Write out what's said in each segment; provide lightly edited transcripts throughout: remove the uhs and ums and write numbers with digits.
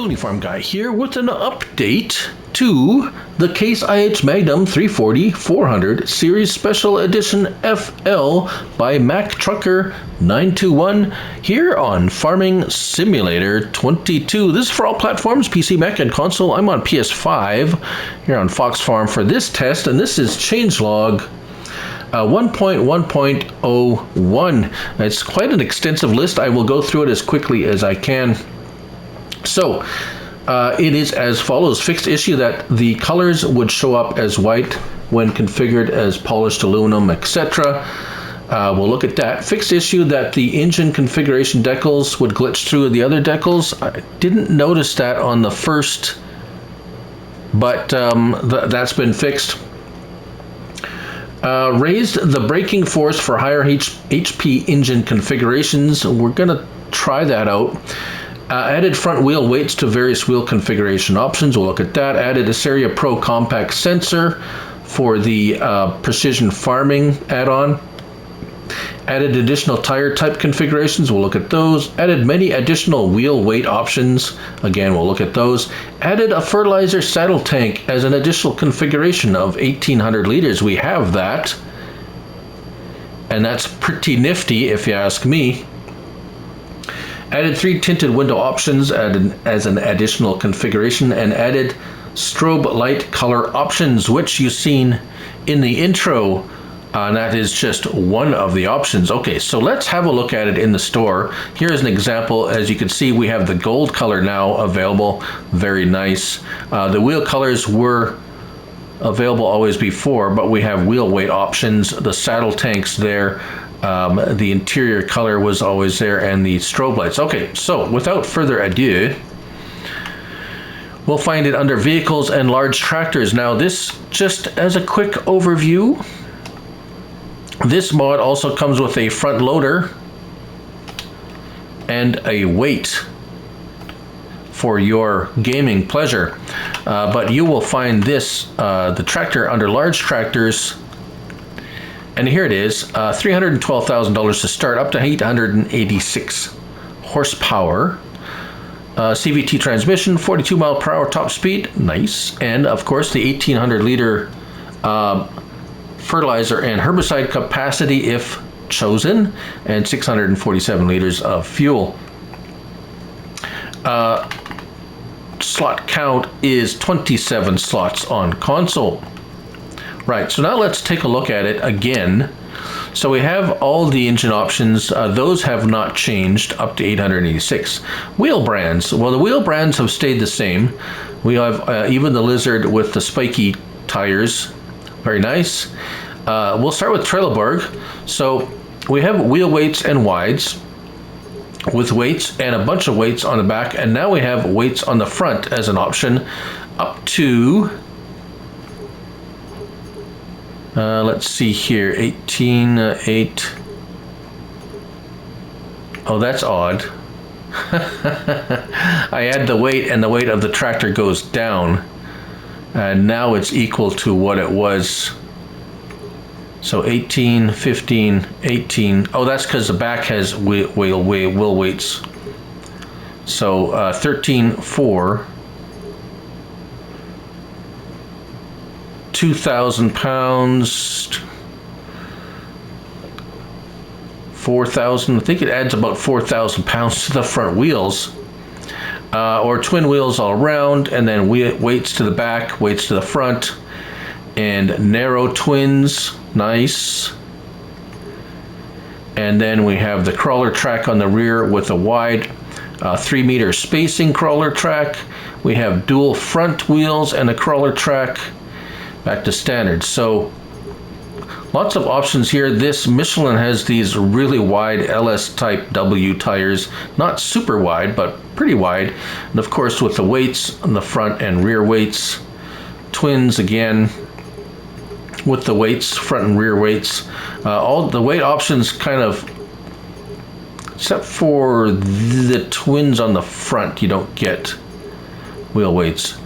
Looney Farm Guy here with an update to the Case IH Magnum 340-400 Series Special Edition FL by Mac Trucker 921 here on Farming Simulator 22. This is for all platforms, PC, Mac, and console. I'm on PS5 here on Fox Farm for this test, and this is Changelog 1.1.0.1. It's quite an extensive list. I will go through it as quickly as I can. So, it is as follows. Fixed issue that the colors would show up as white when configured as polished aluminum, etc. We'll look at that. Fixed issue that the engine configuration decals would glitch through the other decals. I didn't notice that on the first, but that's been fixed. Raised the braking force for higher HP engine configurations. We're going to try that out. Added front wheel weights to various wheel configuration options. We'll look at that. Added Isaria Pro Compact Sensor for the precision farming add-on. Added additional tire type configurations. We'll look at those. Added many additional wheel weight options. Again, we'll look at those. Added a fertilizer saddle tank as an additional configuration of 1,800 liters. We have that. And that's pretty nifty if you ask me. Added 3 tinted window options as an additional configuration, and added strobe light color options, which you've seen in the intro. And that is just one of the options. Okay, so let's have a look at it in the store. Here's an example. As you can see, we have the gold color now available. Very nice. The wheel colors were available always before, but we have wheel weight options, the saddle tanks there. The interior color was always there, and the strobe lights. Okay, so without further ado, we'll find it under vehicles and large tractors. Now this, just as a quick overview, this mod also comes with a front loader and a weight for your gaming pleasure. But you will find this, the tractor, under large tractors. And here it is, $312,000 to start, up to 886 horsepower. CVT transmission, 42 mile per hour top speed, nice. And of course the 1,800 liter fertilizer and herbicide capacity if chosen, and 647 liters of fuel. Slot count is 27 slots on console. Right, so now let's take a look at it again. So we have all the engine options. Those have not changed, up to 886. Wheel brands. Well, the wheel brands have stayed the same. We have even the Lizard with the spiky tires. Very nice. We'll start with Trelleborg. So we have wheel weights and wides with weights and a bunch of weights on the back. And now we have weights on the front as an option up to... let's see here, 18.8. Oh, that's odd. I add the weight, and the weight of the tractor goes down. And now it's equal to what it was. So 18, 15, 18. Oh, that's because the back has wheel weights. So 13.4. 2,000 pounds, 4,000. I think it adds about 4,000 pounds to the front wheels, or twin wheels all around, and then weights to the back, weights to the front, and narrow twins, nice. And then we have the crawler track on the rear with a wide 3 meter spacing crawler track. We have dual front wheels and a crawler track. Back to standard. So lots of options here. This Michelin has these really wide LS type W tires, not super wide, but pretty wide. And of course with the weights on the front and rear weights. Twins again with the weights, front and rear weights. All the weight options kind of, except for the twins on the front, you don't get wheel weights.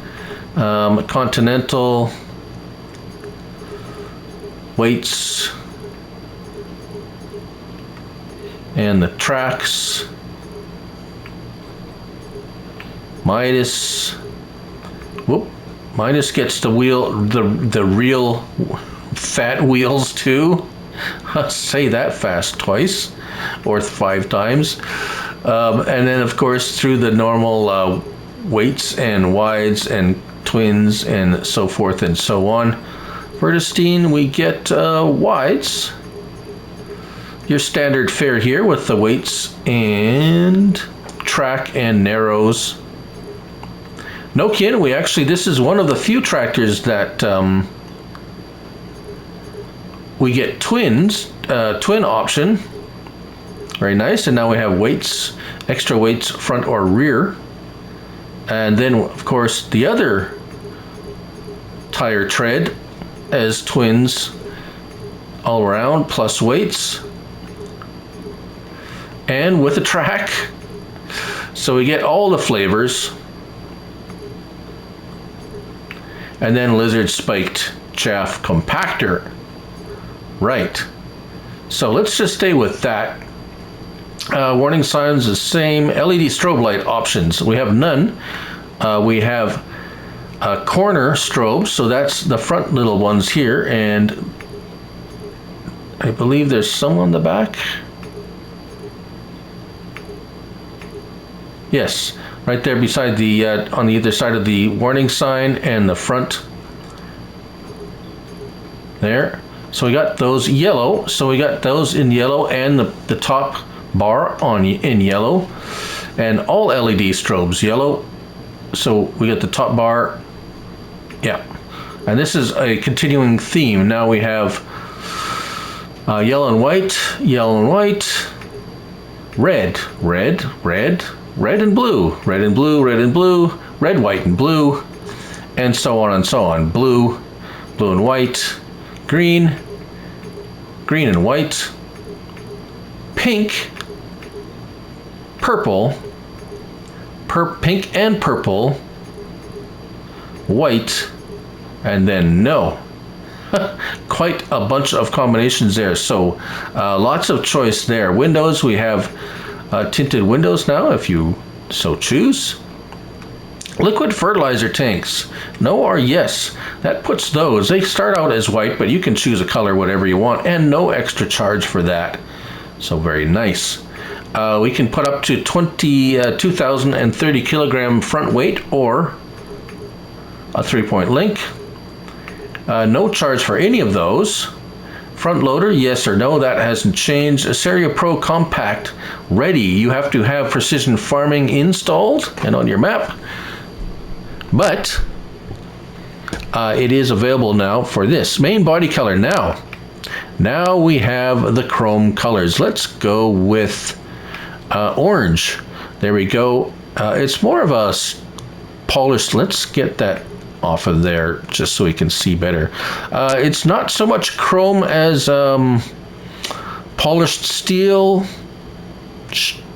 Continental weights and the tracks Midas, whoop, Midas gets the wheel, the real fat wheels too. I'll say that fast twice or 5 times. And then of course through the normal weights and wides and twins and so forth and so on. Vertistine, we get wides. Your standard fare here with the weights and track and narrows. Nokian, this is one of the few tractors that we get twin option. Very nice. And now we have weights, extra weights front or rear. And then of course the other tire tread as twins all around, plus weights and with a track. So we get all the flavors. And then lizard spiked chaff compactor. Right. So let's just stay with that. Warning signs the same. LED strobe light options. We have none. We have corner strobes, so that's the front little ones here, and I believe there's some on the back. Yes, right there beside the on the either side of the warning sign and the front there. So we got those yellow. So we got those in yellow and the top bar in yellow, and all LED strobes yellow. So we got the top bar, yeah. And this is a continuing theme. Now we have yellow and white, red, red and blue, red and blue, red and blue, red, white and blue, and so on and so on. Blue, blue and white, green, green and white, pink, purple, pink and purple, white, and then no. Quite a bunch of combinations there. So lots of choice there. Windows, we have tinted windows now if you so choose. Liquid fertilizer tanks, no or yes. That puts those, they start out as white, but you can choose a color whatever you want, and no extra charge for that. So very nice. We can put up to 2,030 kilogram front weight or a 3-point link. No charge for any of those. Front loader, yes or no, that hasn't changed. Isaria Pro Compact ready. You have to have precision farming installed and on your map. But it is available now for this. Main body color now. Now we have the chrome colors. Let's go with orange. There we go. It's more of a polished. Let's get that off of there just so we can see better. It's not so much chrome as polished steel.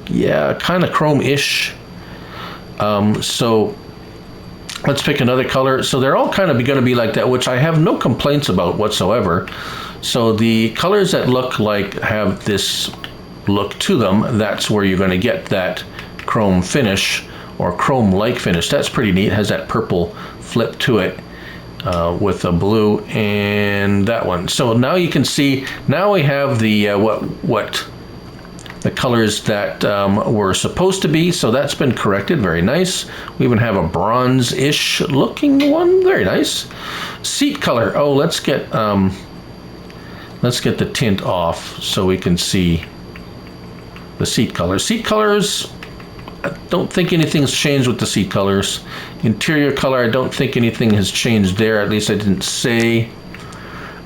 Yeah, kind of chrome-ish. So let's pick another color. So they're all kind of going to be like that, which I have no complaints about whatsoever. So the colors that look like have this look to them, that's where you're going to get that chrome finish or chrome-like finish. That's pretty neat. It has that purple flip to it with a blue and that one. So now you can see, now we have the what the colors that were supposed to be. So that's been corrected. Very nice. We even have a bronze-ish looking one. Very nice. Seat color. Oh, let's get the tint off so we can see the seat color. Seat colors, I don't think anything's changed with the seat colors. Interior color, I don't think anything has changed there. At least I didn't say.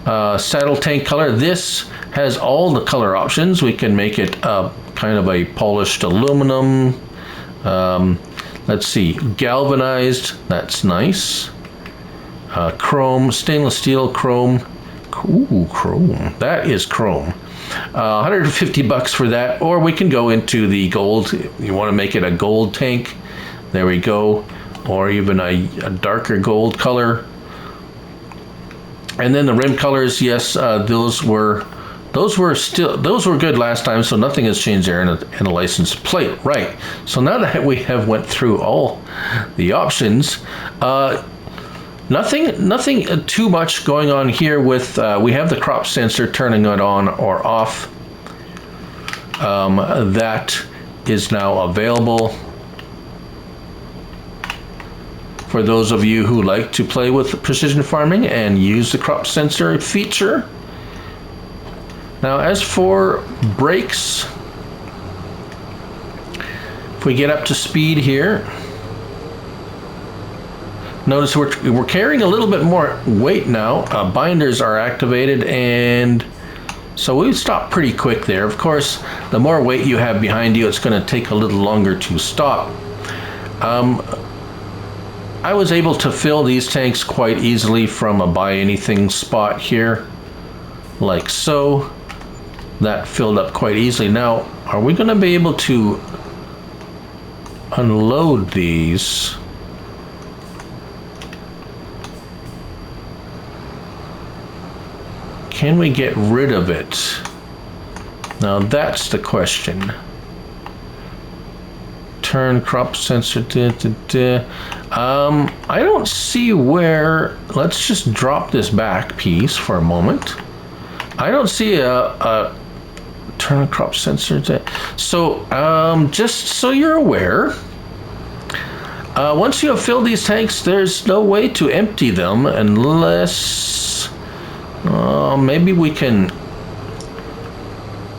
Saddle tank color. This has all the color options. We can make it kind of a polished aluminum. Let's see. Galvanized. That's nice. Chrome. Stainless steel. Chrome. Ooh, chrome. That is chrome. 150 bucks for that, or we can go into the gold. You want to make it a gold tank, there we go, or even a darker gold color. And then the rim colors, yes, those were good last time, so nothing has changed there. And a license plate, right? So now that we have went through all the options. Nothing too much going on here with, we have the crop sensor turning it on or off. That is now available for those of you who like to play with precision farming and use the crop sensor feature. Now, as for brakes, if we get up to speed here, notice we're carrying a little bit more weight now. Binders are activated, and so we stop pretty quick there. Of course, the more weight you have behind you, it's going to take a little longer to stop. I was able to fill these tanks quite easily from a buy anything spot here, like so. That filled up quite easily. Now, are we going to be able to unload these? Can we get rid of it? Now that's the question. Turn crop sensor. I don't see where. Let's just drop this back piece for a moment. I don't see a turn crop sensor. So just so you're aware, once you have filled these tanks, there's no way to empty them unless maybe we can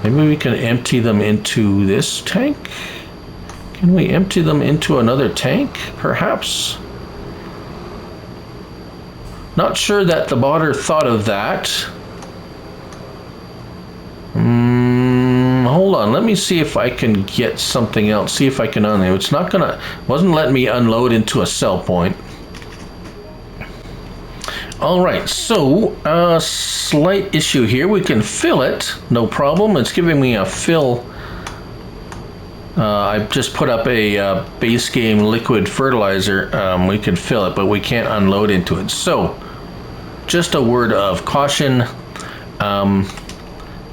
empty them into this tank. Can we empty them into another tank, perhaps? Not sure that the modder thought of that. Hold on, let me see if I can get something else. See if I can unload. It's not gonna, wasn't letting me unload into a sell point. All right, so slight issue here. We can fill it, no problem. It's giving me a fill. I've just put up a base game liquid fertilizer. We can fill it, but we can't unload into it. So, just a word of caution.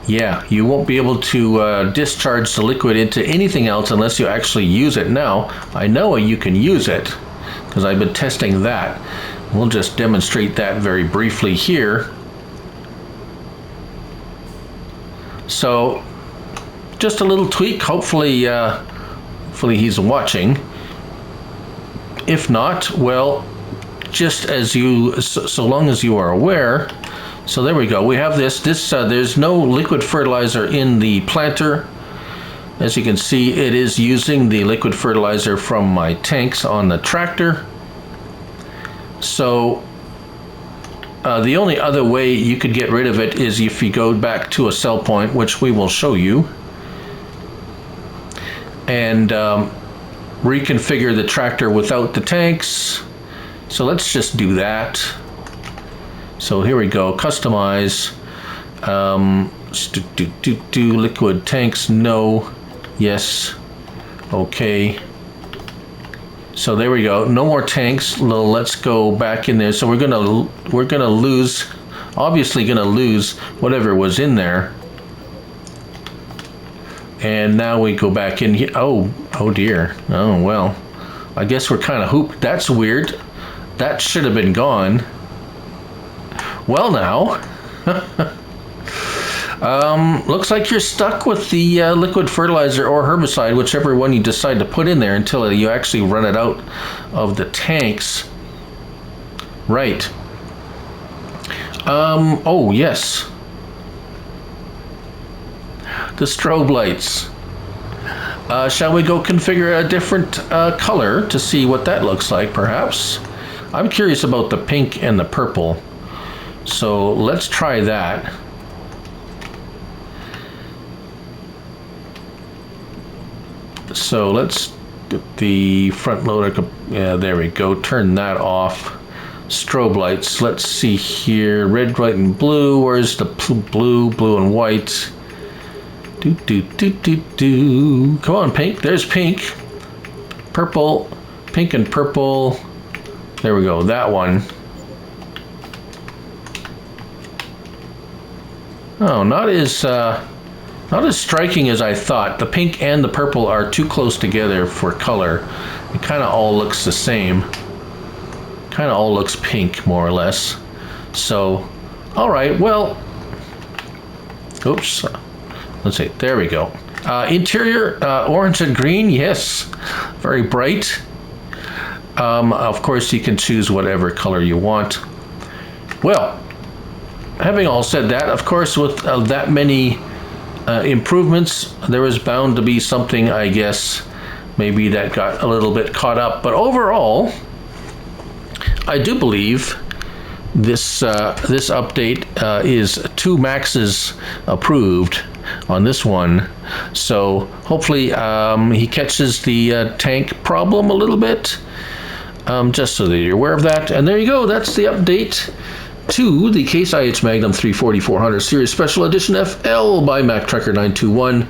Yeah, you won't be able to discharge the liquid into anything else unless you actually use it. Now, I know you can use it because I've been testing that. We'll just demonstrate that very briefly here. So, just a little tweak. Hopefully, hopefully he's watching. If not, well, just as you, so long as you are aware. So there we go. We have this. There's no liquid fertilizer in the planter. As you can see, it is using the liquid fertilizer from my tanks on the tractor. So the only other way you could get rid of it is if you go back to a sell point, which we will show you, and reconfigure the tractor without the tanks. So let's just do that. So here we go, customize, liquid tanks, no, yes, okay. So there we go, no more tanks. Let's go back in there. So we're gonna lose, obviously gonna lose whatever was in there. And now we go back in here. Oh dear, oh well. I guess we're kind of hooped. That's weird. That should have been gone. Well now, looks like you're stuck with the liquid fertilizer or herbicide, whichever one you decide to put in there until you actually run it out of the tanks. Right. Oh yes. The strobe lights. Shall we go configure a different color to see what that looks like, perhaps? I'm curious about the pink and the purple. So let's try that. So let's get the front loader. Yeah, there we go. Turn that off. Strobe lights. Let's see here. Red, white, and blue. Where's the blue? Blue and white. Come on, pink. There's pink. Purple. Pink and purple. There we go. That one. Oh, not as Not as striking as I thought. The pink and the purple are too close together for color. It kind of all looks the same. Kind of all looks pink, more or less. So, all right, well, oops, let's see, there we go. Interior, orange and green, yes, very bright. Of course, you can choose whatever color you want. Well, having all said that, of course, with that many improvements, there was bound to be something, I guess, maybe that got a little bit caught up. But overall, I do believe this update is 2 maxes approved on this one. So hopefully he catches the tank problem a little bit, just so that you're aware of that. And there you go. That's the update to the Case IH Magnum 340-400 Series Special Edition FL by MacTrekker921.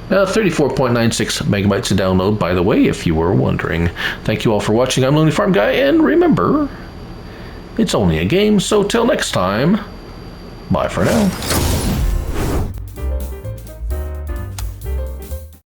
34.96 megabytes to download, by the way, if you were wondering. Thank you all for watching. I'm Lonely Farm Guy, and remember, it's only a game, so till next time, bye for now.